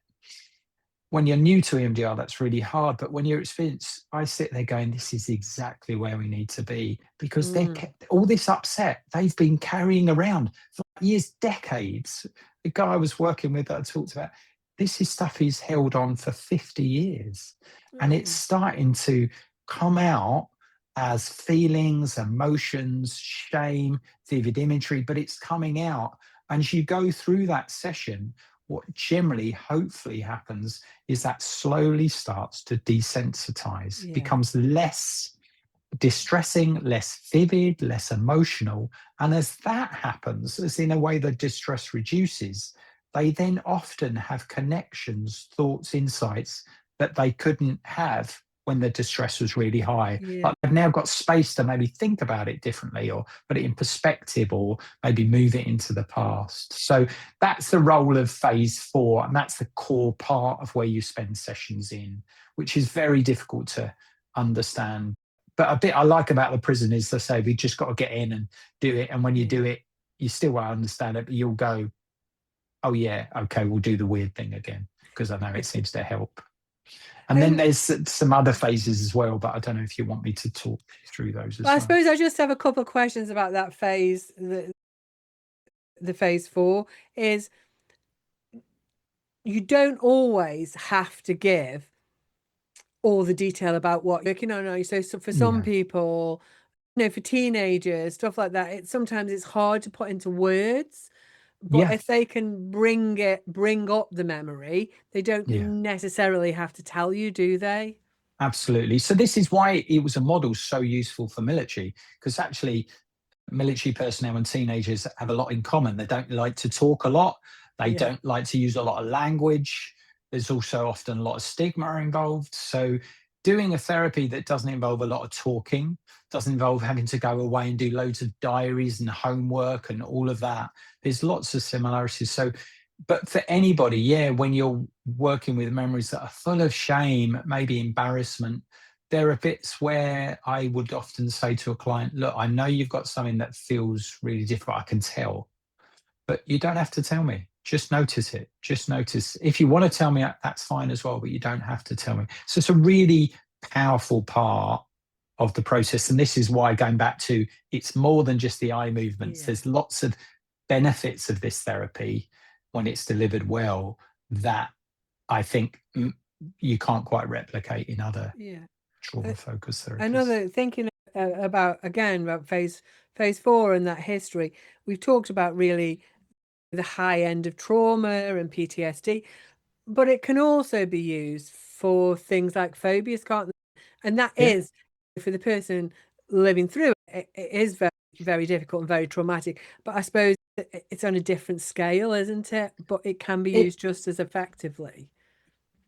When you're new to EMDR, that's really hard. But when you're experienced, I sit there going, this is exactly where we need to be because they're all this upset they've been carrying around for years, decades. The guy I was working with that I talked about, this is stuff he's held on for 50 years. And it's starting to come out as feelings, emotions, shame, vivid imagery, but it's coming out. And as you go through that session, what generally, hopefully happens is that slowly starts to desensitize, becomes less distressing, less vivid, less emotional. And as that happens, as in a way the distress reduces, they then often have connections, thoughts, insights that they couldn't have when the distress was really high. Like they've now got space to maybe think about it differently or put it in perspective or maybe move it into the past. So that's the role of phase 4. And that's the core part of where you spend sessions in, which is very difficult to understand. But a bit I like about the prison is they say, we just got to get in and do it. And when you do it, you still won't understand it, but you'll go, oh yeah, okay, we'll do the weird thing again because I know it seems to help. And then there's some other phases as well, but I don't know if you want me to talk through those as well.
I suppose I just have a couple of questions about that phase. The phase 4 is you don't always have to give all the detail about what you're working on. So for some people, for teenagers, stuff like that, sometimes it's hard to put into words. But
Yeah,
if they can bring up the memory, they don't
yeah.
necessarily have to tell you, do they?
Absolutely. So this is why it was a model so useful for military, because actually military personnel and teenagers have a lot in common. They don't like to talk a lot. They
Yeah.
don't like to use a lot of language. There's also often a lot of stigma involved. So doing a therapy that doesn't involve a lot of talking, doesn't involve having to go away and do loads of diaries and homework and all of that. There's lots of similarities. So but for anybody, yeah, when you're working with memories that are full of shame, maybe embarrassment, there are bits where I would often say to a client, look, I know you've got something that feels really difficult. I can tell, but you don't have to tell me. Just notice it. Just notice. If you want to tell me, that's fine as well, but you don't have to tell me. So it's a really powerful part of the process. And this is why, going back to, it's more than just the eye movements.
Yeah.
There's lots of benefits of this therapy when it's delivered well that I think you can't quite replicate in other
Yeah. Uh,
trauma focused therapies.
Another thinking about again about phase four and that history. We've talked about really the high end of trauma and PTSD, but it can also be used for things like phobias, can't it? And that
Yeah.
is for the person living through it, it is very, very difficult and very traumatic. But I suppose it's on a different scale, isn't it? But it can be
It
used just as effectively.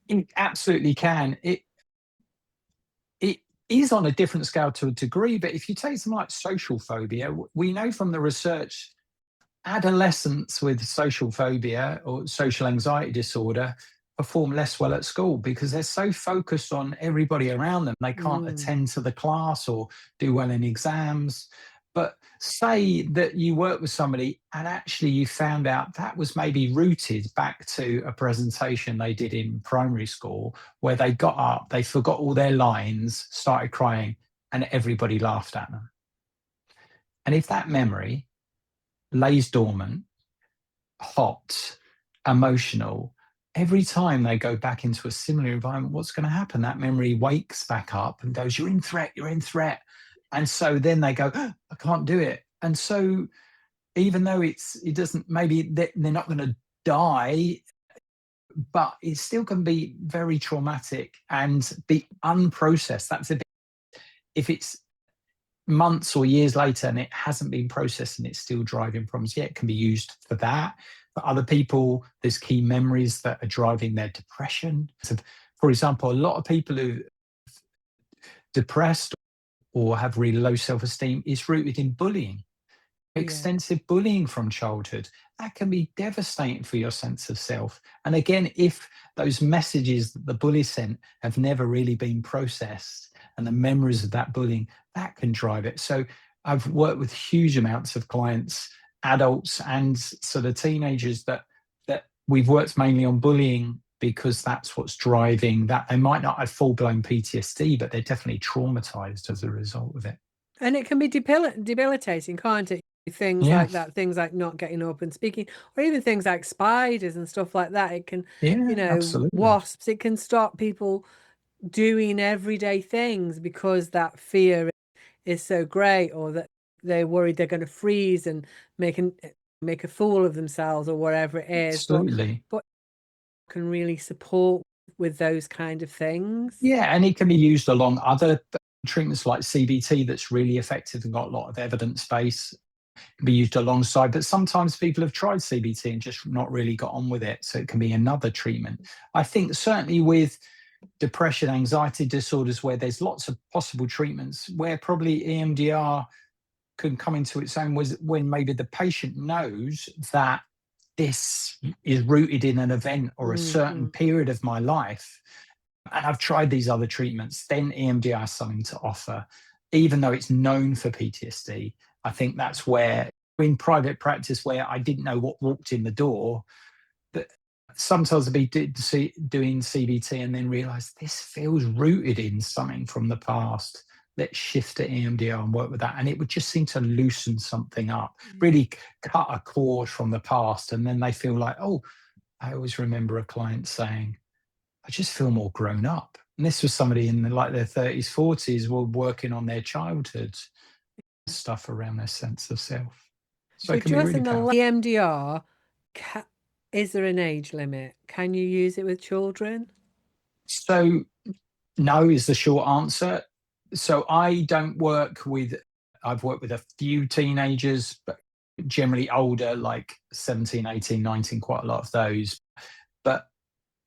it absolutely can. It is on a different scale to a degree, but if you take something like social phobia, we know from the research adolescents with social phobia or social anxiety disorder perform less well at school because they're so focused on everybody around them. They can't
Mm,
attend to the class or do well in exams. But say that you work with somebody and actually you found out that was maybe rooted back to a presentation they did in primary school where they got up, they forgot all their lines, started crying, and everybody laughed at them. And if that memory lays dormant, hot, emotional, every time they go back into a similar environment, what's going to happen? That memory wakes back up and goes, you're in threat, you're in threat. And so then they go, "Oh, I can't do it." And so even though it doesn't, maybe they're not going to die, but it still can be very traumatic and be unprocessed. That's a bit, if it's months or years later and it hasn't been processed and it's still driving problems, yeah, it can be used for that. For other people, there's key memories that are driving their depression. So, for example, a lot of people who are depressed or have really low self-esteem is rooted in bullying,
yeah.
extensive bullying from childhood. That can be devastating for your sense of self. And again, if those messages that the bully sent have never really been processed and the memories of that bullying, that can drive it. So I've worked with huge amounts of clients, adults and sort of teenagers that we've worked mainly on bullying because that's what's driving that. They might not have full-blown PTSD, but they're definitely traumatized as a result of it.
And it can be debilitating, can't it? Things
Yeah.
like that, things like not getting up and speaking, or even things like spiders and stuff like that. It can,
Yeah, absolutely.
wasps, it can stop people doing everyday things because that fear is so great, or that they're worried they're going to freeze and make an make a fool of themselves or whatever it is.
Absolutely.
But can really support with those kind of things.
Yeah, and it can be used along other treatments like CBT that's really effective and got a lot of evidence base. It can be used alongside, but sometimes people have tried CBT and just not really got on with it. So it can be another treatment. I think certainly with depression, anxiety disorders, where there's lots of possible treatments, where probably EMDR can come into its own was when maybe the patient knows that this is rooted in an event or a certain
Hmm.
period of my life and I've tried these other treatments, then EMDR has something to offer. Even though it's known for PTSD, I think that's where, in private practice, where I didn't know what walked in the door, that sometimes I'd be doing CBT and then realize this feels rooted in something from the past. Let's shift to EMDR and work with that. And it would just seem to loosen something up,
Yeah.
really cut a cord from the past. And then they feel like, oh, I always remember a client saying, I just feel more grown up. And this was somebody in like their 30s, 40s, were working on their childhood. stuff around their sense of self. So it
But
can be
just
really
in the
powerful.
EMDR, is there an age limit? Can you use it with children?
So no is the short answer. So I don't work with, I've worked with a few teenagers, but generally older, like 17, 18, 19, quite a lot of those. But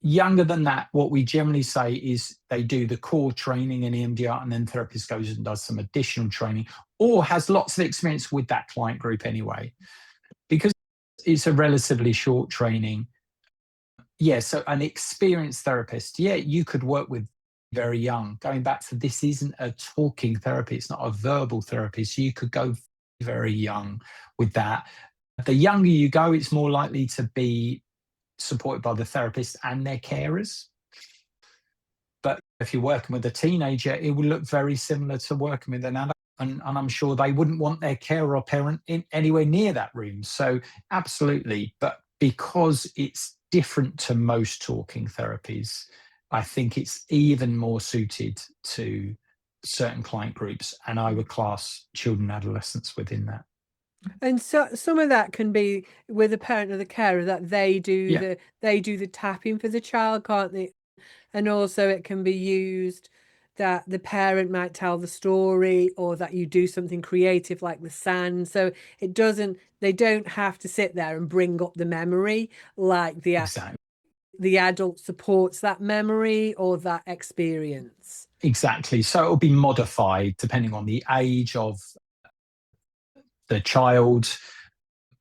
younger than that, what we generally say is they do the core training in EMDR and then therapist goes and does some additional training or has lots of experience with that client group anyway. Because it's a relatively short training, yeah, so an experienced therapist, yeah, you could work with very young. Going back to this isn't a talking therapy, it's not a verbal therapy. So you could go very young with that. The younger you go, it's more likely to be supported by the therapist and their carers. But if you're working with a teenager, it will look very similar to working with an adult. And I'm sure they wouldn't want their carer or parent anywhere near that room. So, absolutely. But because it's different to most talking therapies, I think it's even more suited to certain client groups. And I would class children and adolescents within that.
And so some of that can be with a parent or the carer that
Yeah,
they do the tapping for the child, can't they? And also it can be used that the parent might tell the story or that you do something creative like the sand. So they don't have to sit there and bring up the memory like
exactly.
the adult supports that memory or that experience.
Exactly. So it'll be modified depending on the age of the child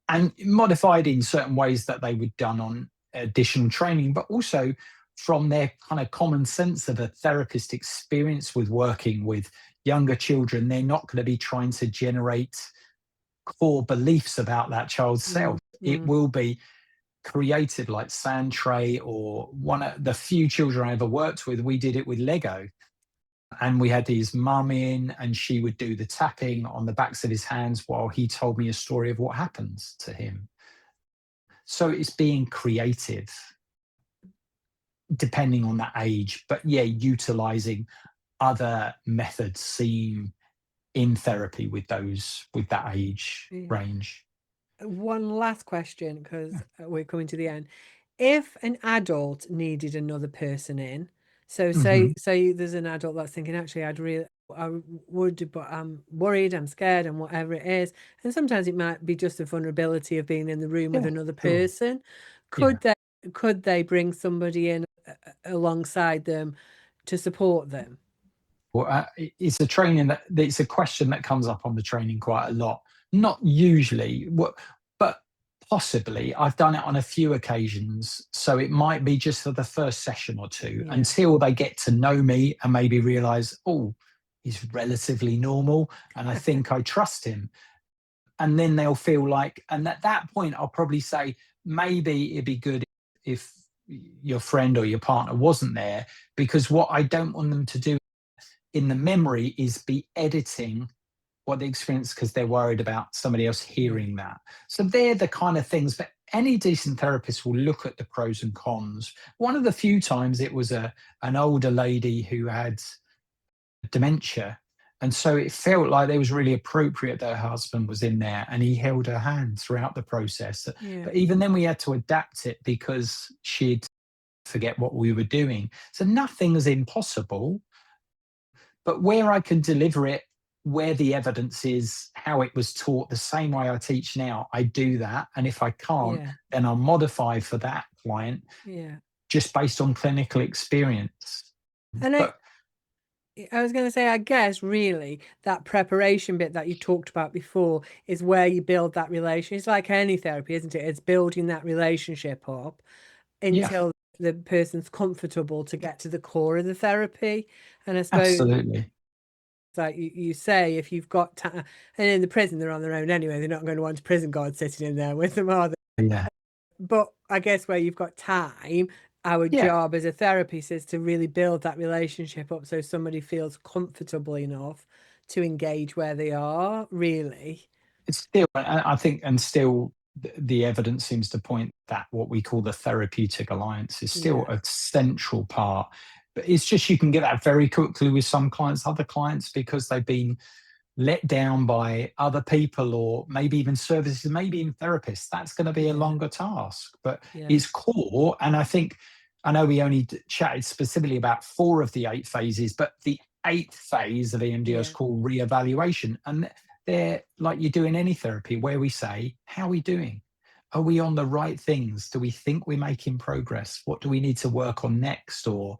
and modified in certain ways that they would done on additional training, but also from their kind of common sense of a therapist experience with working with younger children. They're not going to be trying to generate core beliefs about that child's self.
Mm,
It
mm.
will be creative, like sand tray, or one of the few children I ever worked with, we did it with Lego. And we had his mum in, and she would do the tapping on the backs of his hands while he told me a story of what happens to him. So it's being creative depending on that age, but yeah, utilizing other methods seen in therapy with that age
Yeah.
range.
One last question because we're coming to the end. If an adult needed another person in, so
Hmm.
say there's an adult that's thinking, actually, I would, but I'm worried, I'm scared, and whatever it is. And sometimes it might be just the vulnerability of being in the room with
Yeah,
another
sure.
person.
Yeah.
Could they could they bring somebody in alongside them to support them?
Well, it's a training that it's a question that comes up on the training quite a lot. Not usually, but possibly. I've done it on a few occasions, so it might be just for the first session or two
Yeah.
until they get to know me and maybe realize, oh, he's relatively normal, and I think I trust him. And then they'll feel like, and at that point, I'll probably say maybe it'd be good if your friend or your partner wasn't there, because what I don't want them to do in the memory is be editing what they experience because they're worried about somebody else
Yeah.
hearing that. So they're the kind of things that any decent therapist will look at the pros and cons. One of the few times it was an older lady who had dementia. And so it felt like it was really appropriate that her husband was in there and he held her hand throughout the process.
Yeah.
But even then, we had to adapt it because she'd forget what we were doing. So nothing is impossible, but where I can deliver it, where the evidence is, how it was taught, the same way I teach now, I do that. And if I can't,
Yeah.
then I'll modify for that client
Yeah.
just based on clinical experience.
And
But
I was going to say, I guess really that preparation bit that you talked about before is where you build that relation. It's like any therapy, isn't it? It's building that relationship up
yeah,
until the person's comfortable to get to the core of the therapy. And I suppose,
absolutely.
like you say, if you've got and in the prison, they're on their own anyway. They're not going to want a prison guard sitting in there with them, are they?
Yeah.
But I guess where you've got time, our
Yeah.
job as a therapist is to really build that relationship up so somebody feels comfortable enough to engage where they are, really.
It's still, I think, and still, the evidence seems to point that what we call the therapeutic alliance is still
Yeah.
a central part. But it's just you can get that very quickly with some clients, other clients, because they've been let down by other people, or maybe even services, maybe even therapists, that's going to be a
Yeah.
longer task. But
Yeah.
it's core. And I know we only chatted specifically about 4 of the 8 phases, but the 8th phase of EMDR is
Yeah.
called reevaluation. And they're like you do in any therapy, where we say, how are we doing? Are we on the right things? Do we think we're making progress? What do we need to work on next? Or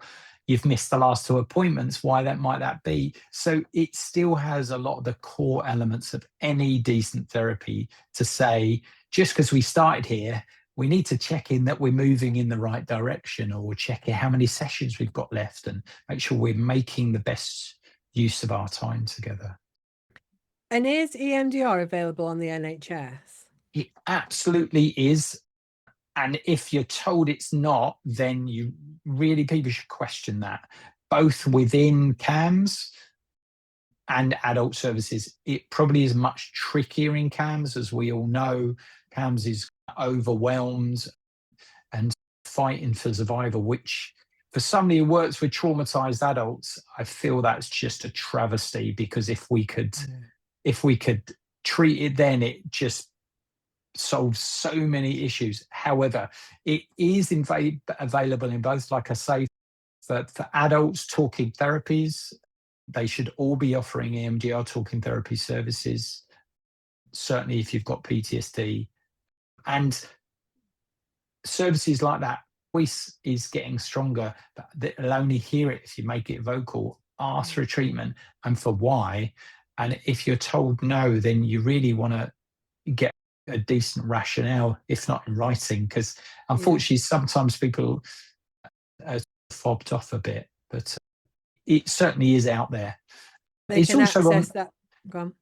you've missed the last 2 appointments. Why might that be? So it still has a lot of the core elements of any decent therapy to say, just because we started here, we need to check in that we're moving in the right direction, or check in how many sessions we've got left, and make sure we're making the best use of our time together.
And is EMDR available on the NHS?
It absolutely is. And if you're told it's not, then people should question that, both within CAMS and adult services. It probably is much trickier in CAMS, as we all know. CAMS is overwhelmed and fighting for survival, which for somebody who works with traumatized adults, I feel that's just a travesty, because if we could treat it, then it just solves so many issues. However, it is available in both, like I say, for adults talking therapies. They should all be offering EMDR talking therapy services, certainly if you've got PTSD. And services like that, voice is getting stronger, but they'll only hear it if you make it vocal. Ask for a treatment and for why. And if you're told no, then you really want to get a decent rationale, if not in writing, because unfortunately, sometimes people are fobbed off a bit, but it certainly is out there.
They
It's
can
also
access that. Go on.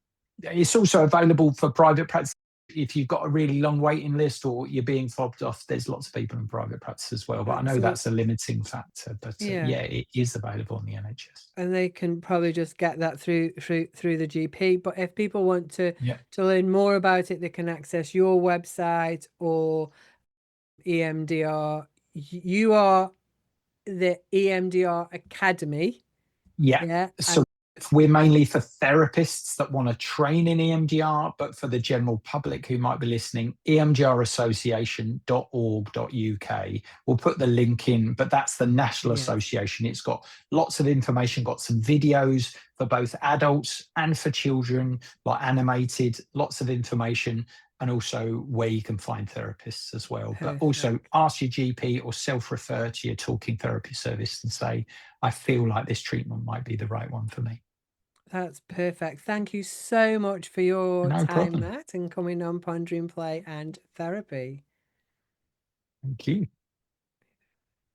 It's also available for private practice. If you've got a really long waiting list, or you're being fobbed off, there's lots of people in private practice as well. But I know
So
that's a limiting factor. But
yeah,
it is available on the NHS.
and they can probably just get that through the GP. But if people want to
Yeah.
learn more about it, they can access your website or EMDR. You are the EMDR Academy.
Yeah.
Yeah.
So we're mainly for therapists that want to train in EMDR, but for the general public who might be listening, emdrassociation.org.uk. We'll put the link in, but that's the national association. It's got lots of information, got some videos for both adults and for children, like animated, lots of information, and also where you can find therapists as well. But also ask your GP or self-refer to your talking therapy service and say, I feel like this treatment might be the right one for me.
That's perfect. Thank you so much for your
No
time,
problem.
Matt, and coming on Pondering Play and Therapy.
Thank you.